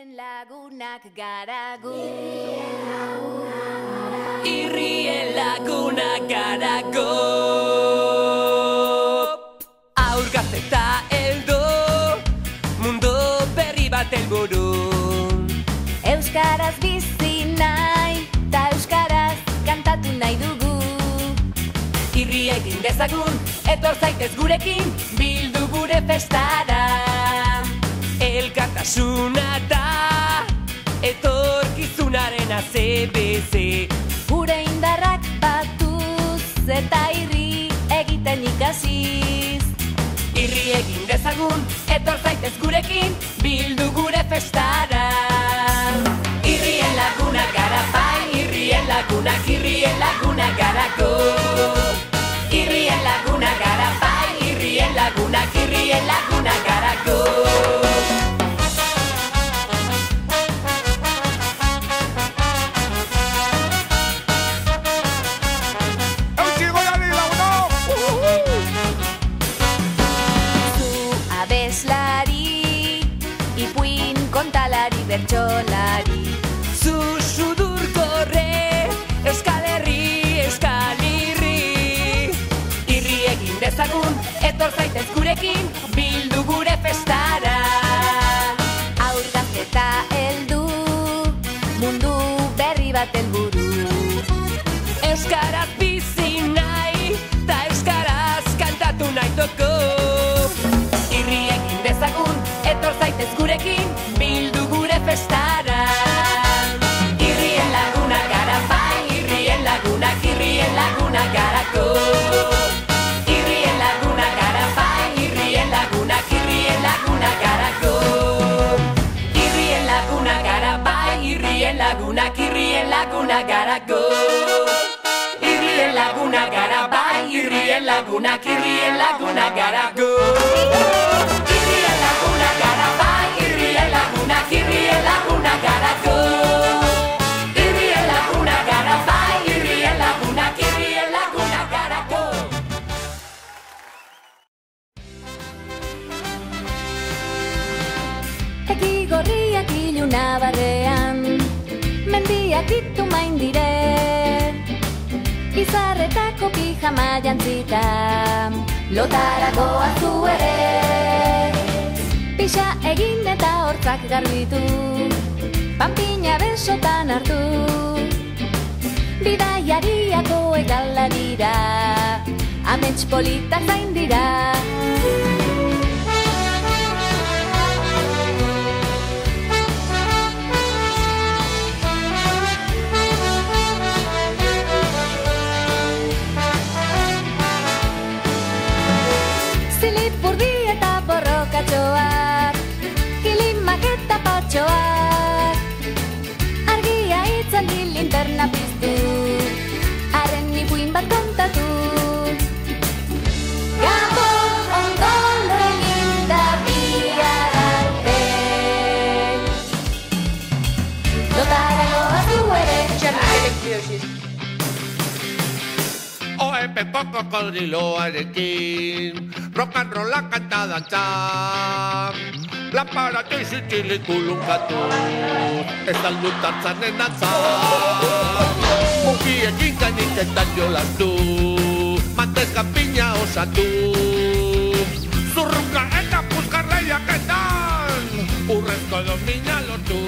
Irrien lagunak gara gu. Irrien lagunak gara gu. Aur gazte eta heldu, mundu berri bat helburu. Euskaraz bizi nahi, ta euskaraz kantatu nahi dugu. Irri egin dezagun, etor zaitez gurekin, bildu gure festara. Elkartasuna da, etorkizunaren ACBC. Gure indarrak batuz eta irri egiten ikasiz. Irri egin dezagun, etor zaitez gurekin, bildu gure festara. Irrien lagunak gara bai, irrien lagunak gara go. Irrien lagunak gara bai, irrien lagunak gara go. Kontalari bertsolari Susudur korre Euskal Herri, Euskal Irri. Irri egin dezagun, etor zaitez gurekin, bildu gure festara. Aur gazte eta heldu, mundu berri bat helburu. Euskaraz bizi nahi, ta euskaraz kantatu nahi toko. Irri egin dezagun, etor zaitez gurekin, bildu gure festara. Irrien lagunak gara bai, irrien lagunak gara go. Irrien lagunak gara bai, irrien lagunak gara go. Irrien lagunak gara bai, irrien lagunak gara go. Irrien lagunak gara bai, irrien lagunak gara go. Irrien lagunak gara bai, irrien lagunak gara go. Irrien lagunak gara bai, irrien lagunak gara go. Eki gorriak iluna barrean, mendiak ditu main dire. Izarretako pijama jantzita, lotara goazu ere. Pixa egin eta hortzak garbitu, panpina besotan hartu. Bidaiariako egala dira, amets politak zain dira. Zilipurdi eta borrokatxoak, kilimak eta patxoak. Argia itzaldi linterna piztu, haren ipuin bat kontatu. Gabon ondo egin da bihar arte. Lotara goazu ere. Oepe cocodriloarekin, rock and rolla kanta dantza. Laparatu izutxili kulungatu, ez aldut hartzanen dantza. Mukiekin zainitetan jolastu, mantez gampina osatu. Zurrunga eta puzkarreiaketan, urrezko domina lotu.